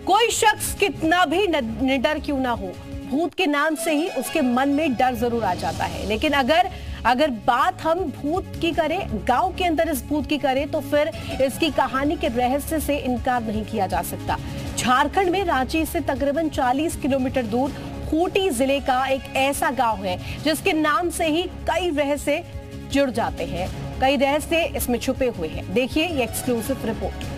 कोई शख्स कितना भी निडर क्यों ना हो, भूत के नाम से ही उसके मन में डर जरूर आ जाता है। लेकिन अगर बात हम भूत की करें, गांव के अंदर इस भूत की करें, तो फिर इसकी कहानी के रहस्य से इनकार नहीं किया जा सकता। झारखंड में रांची से तकरीबन 40 किलोमीटर दूर खूंटी जिले का एक ऐसा गांव है जिसके नाम से ही कई रहस्य जुड़ जाते हैं, कई रहस्य इसमें छुपे हुए हैं। देखिए ये एक्सक्लूसिव रिपोर्ट।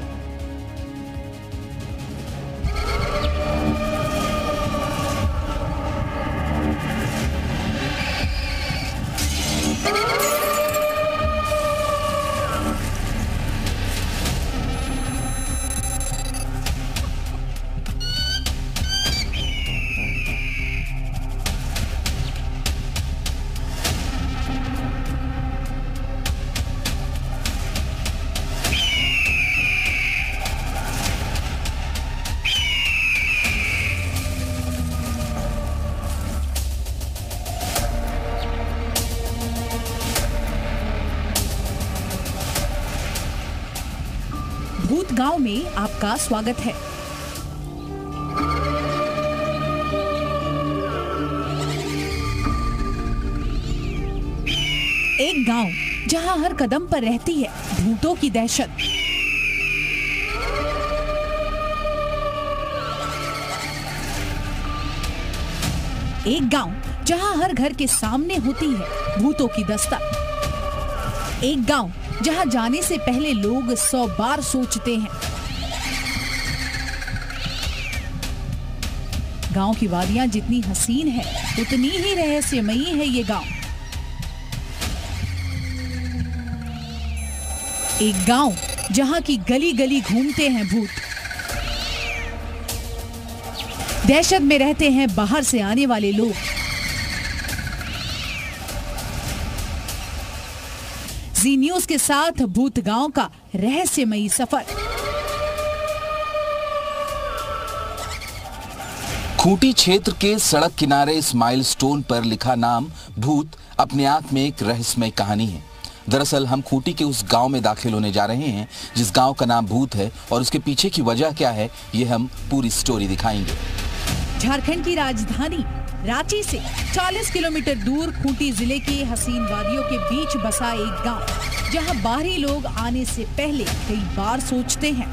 भूत गांव में आपका स्वागत है। एक गांव जहां हर कदम पर रहती है भूतों की दहशत। एक गांव जहां हर घर के सामने होती है भूतों की दस्तक। एक गांव जहां जाने से पहले लोग 100 बार सोचते हैं। गांव की वादियां जितनी हसीन है उतनी ही रहस्यमयी है ये गांव। एक गांव जहां की गली गली घूमते हैं भूत। दहशत में रहते हैं बाहर से आने वाले लोग। जी न्यूज के साथ भूत गांव का रहस्यमयी सफर। खूंटी क्षेत्र के सड़क किनारे इस माइलस्टोन पर लिखा नाम भूत अपने आप में एक रहस्यमय कहानी है। दरअसल हम खूंटी के उस गांव में दाखिल होने जा रहे हैं जिस गांव का नाम भूत है, और उसके पीछे की वजह क्या है ये हम पूरी स्टोरी दिखाएंगे। झारखंड की राजधानी रांची से 40 किलोमीटर दूर खूंटी जिले के हसीन वादियों के बीच बसा एक गांव जहां बाहरी लोग आने से पहले कई बार सोचते हैं।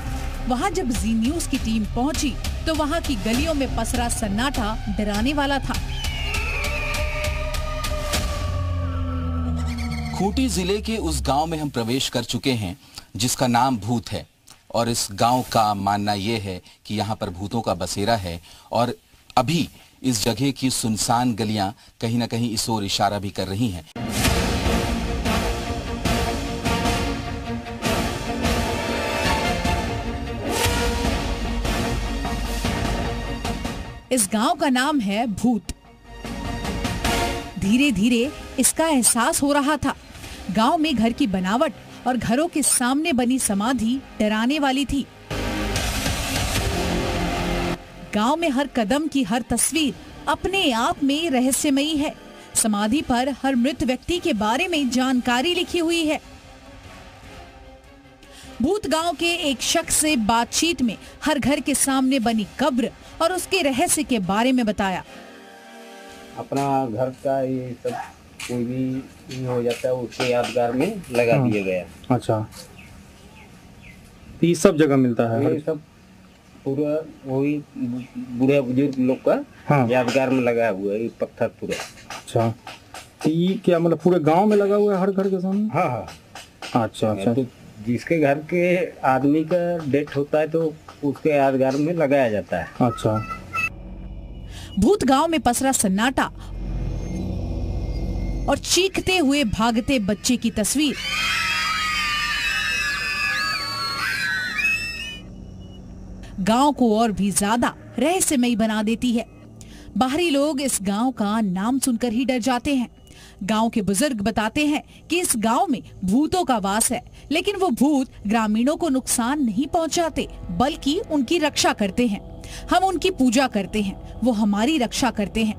वहां जब जी न्यूज की टीम पहुंची तो वहां की गलियों में पसरा सन्नाटा डराने वाला था। खूंटी जिले के उस गांव में हम प्रवेश कर चुके हैं जिसका नाम भूत है, और इस गांव का मानना यह है कि यहाँ पर भूतों का बसेरा है, और अभी इस जगह की सुनसान गलियां कहीं ना कहीं इस ओर इशारा भी कर रही हैं। इस गांव का नाम है भूत। धीरे धीरे इसका एहसास हो रहा था। गांव में घर की बनावट और घरों के सामने बनी समाधि डराने वाली थी। गांव में हर कदम की हर तस्वीर अपने आप में रहस्यमयी है। समाधि पर हर मृत व्यक्ति के बारे में जानकारी लिखी हुई है। भूत गांव के एक शख्स से बातचीत में हर घर के सामने बनी कब्र और उसके रहस्य के बारे में बताया। अपना घर का ये सब कोई भी हो जाता है उसके यादगार में लगा दिया गया। अच्छा, ये सब जगह मिलता है? ये सब पूरा वही बूढ़े बुजुर्ग लोग का यादगार में लगा हुआ है ये पत्थर पूरा। अच्छा, तो ये क्या मतलब पूरे गांव में लगा हुआ है हर घर के सामने? हाँ हाँ। अच्छा अच्छा। तो जिसके घर के आदमी का डेथ होता है तो उसके यादगार में लगाया जाता है। अच्छा। भूत गांव में पसरा सन्नाटा और चीखते हुए भागते बच्चे की तस्वीर। गांव को और भी ज्यादा रहस्यमयी बना देती है। बाहरी लोग इस गांव का नाम सुनकर ही डर जाते हैं। गांव के बुजुर्ग बताते हैं कि इस गांव में भूतों का वास है, लेकिन वो भूत ग्रामीणों को नुकसान नहीं पहुंचाते बल्कि उनकी रक्षा करते हैं। हम उनकी पूजा करते हैं, वो हमारी रक्षा करते हैं।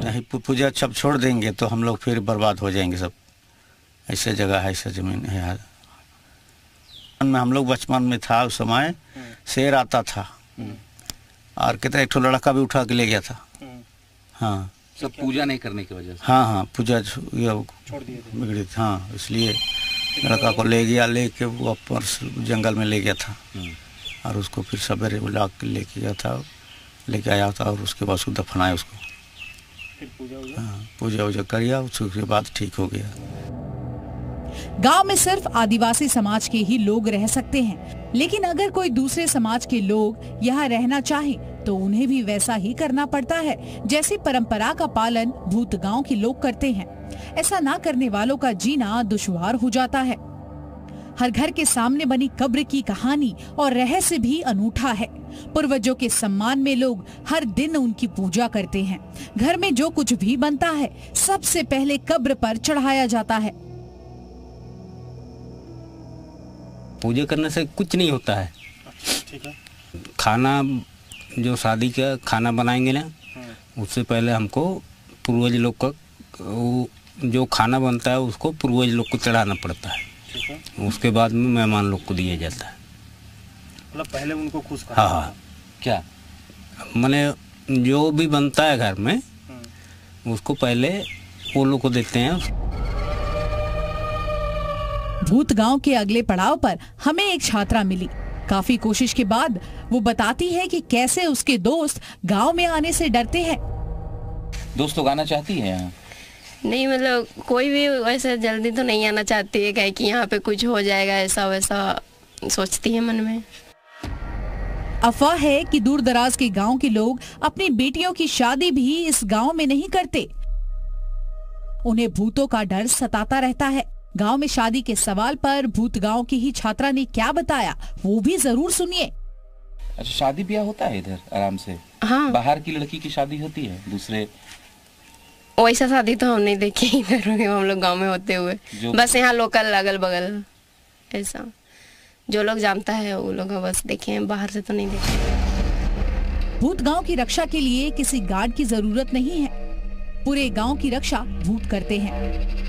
नहीं पूजा सब छोड़ देंगे तो हम लोग फिर बर्बाद हो जाएंगे सब। ऐसे जगह है, ऐसा ज़मीन है। में हम लोग बचपन में था उस समय, शेर आता था और कितना एक लड़का भी उठा के ले गया था। हाँ, सब पूजा नहीं करने की वजह से। हाँ, पूजा छोड़ दिए बिगड़ी। हाँ, इसलिए लड़का को ले गया, लेके वो ऊपर जंगल में ले गया था और उसको फिर सवेरे बुला के लेके गया था, लेके आया था और उसके बाद उसको दफनाया उसको। फिर पूजा वूजा करिया, उसके बाद ठीक हो गया। गांव में सिर्फ आदिवासी समाज के ही लोग रह सकते हैं, लेकिन अगर कोई दूसरे समाज के लोग यहाँ रहना चाहें तो उन्हें भी वैसा ही करना पड़ता है जैसी परंपरा का पालन भूत गांव के लोग करते हैं। ऐसा ना करने वालों का जीना दुश्वार हो जाता है। हर घर के सामने बनी कब्र की कहानी और रहस्य भी अनूठा है। पूर्वजों के सम्मान में लोग हर दिन उनकी पूजा करते हैं। घर में जो कुछ भी बनता है सबसे पहले कब्र पर चढ़ाया जाता है। पूजा करने से कुछ नहीं होता है। ठीक है। खाना जो शादी का खाना बनाएंगे ना, उससे पहले हमको पूर्वज लोग का जो खाना बनता है उसको पूर्वज लोग को चढ़ाना पड़ता है। ठीक है। उसके बाद में मेहमान लोग को दिया जाता है। मतलब पहले उनको खुश करना। हाँ, क्या माने जो भी बनता है घर में उसको पहले वो लोग को देते हैं। भूत गांव के अगले पड़ाव पर हमें एक छात्रा मिली। काफी कोशिश के बाद वो बताती है कि कैसे उसके दोस्त गांव में आने से डरते हैं। दोस्त लोग आना चाहती है यहाँ? नहीं, मतलब कोई भी वैसे जल्दी तो नहीं आना चाहती है, क्या कि यहाँ पे कुछ हो जाएगा ऐसा वैसा सोचती है मन में। अफवाह है कि दूर दराज के गांव के लोग अपनी बेटियों की शादी भी इस गांव में नहीं करते। उन्हें भूतों का डर सताता रहता है। गांव में शादी के सवाल पर भूत गांव की ही छात्रा ने क्या बताया वो भी जरूर सुनिए। अच्छा, शादी ब्याह होता है इधर आराम से? हाँ। बाहर की लड़की की शादी होती है दूसरे? वैसा शादी तो हम नहीं देखी इधर हम लोग गांव में होते हुए। बस यहाँ लोकल अगल बगल ऐसा जो लोग जानता है वो लोग बस देखे हैं, बाहर से तो नहीं देखे। भूत गांव की रक्षा के लिए किसी गार्ड की जरूरत नहीं है। पूरे गांव की रक्षा भूत करते हैं।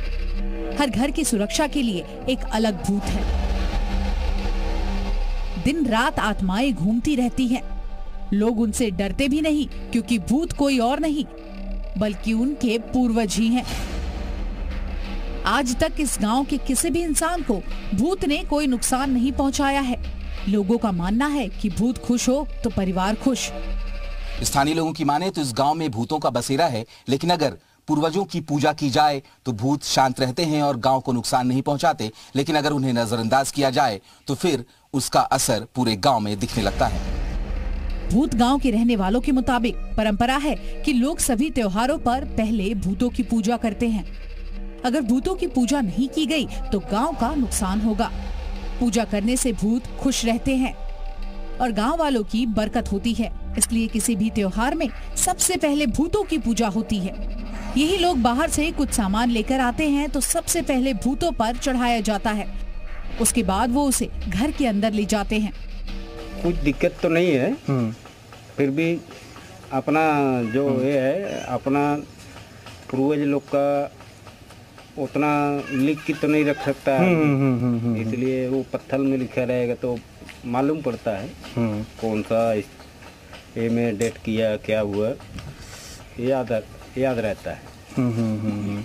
हर घर की सुरक्षा के लिए एक अलग भूत है। दिन रात आत्माएं घूमती रहती हैं। लोग उनसे डरते भी नहीं क्योंकि भूत कोई और नहीं बल्कि उनके पूर्वज ही हैं। आज तक इस गांव के किसी भी इंसान को भूत ने कोई नुकसान नहीं पहुंचाया है। लोगों का मानना है कि भूत खुश हो तो परिवार खुश। स्थानीय लोगों की माने तो इस गांव में भूतों का बसेरा है, लेकिन अगर पूर्वजों की पूजा की जाए तो भूत शांत रहते हैं और गांव को नुकसान नहीं पहुंचाते। लेकिन अगर उन्हें नजरअंदाज किया जाए तो फिर उसका असर पूरे गांव में दिखने लगता है। भूत गांव के रहने वालों के मुताबिक परंपरा है कि लोग सभी त्योहारों पर पहले भूतों की पूजा करते हैं। अगर भूतों की पूजा नहीं की गई तो गांव का नुकसान होगा। पूजा करने से भूत खुश रहते हैं और गांव वालों की बरकत होती है। इसलिए किसी भी त्योहार में सबसे पहले भूतों की पूजा होती है। यही लोग बाहर से कुछ सामान लेकर आते हैं तो सबसे पहले भूतों पर चढ़ाया जाता है। उसके बाद वो उसे घर के अंदर ले जाते हैं। कुछ दिक्कत तो नहीं है, फिर भी अपना जो ये है अपना पूर्वज लोग का उतना लिख के तो नहीं रख सकता है, इसलिए वो पत्थर में लिखा रहेगा तो मालूम पड़ता है कौन सा ये में डेट किया क्या हुआ, याद रहता है।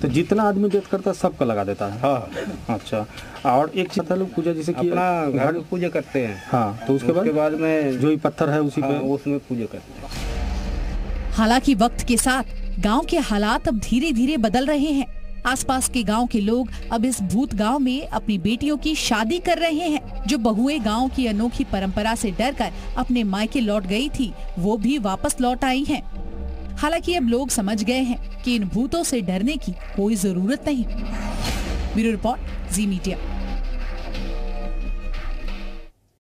तो जितना आदमी डेट करता है सबका लगा देता है। हाँ। अच्छा, और एक चीज लोग पूजा जैसे कि अपना घर में पूजा करते हैं। हाँ, तो उसके बाद में जो ही पत्थर है उसी पे उसमें पूजा करते हैं। हालांकि वक्त के साथ गांव के हालात अब धीरे धीरे बदल रहे हैं। आसपास के गांव के लोग अब इस भूत गांव में अपनी बेटियों की शादी कर रहे हैं। जो बहुएं गांव की अनोखी परंपरा से डरकर अपने मायके लौट गई थी वो भी वापस लौट आई हैं। हालांकि अब लोग समझ गए हैं कि इन भूतों से डरने की कोई जरूरत नहीं। ब्यूरो रिपोर्ट, जी मीडिया।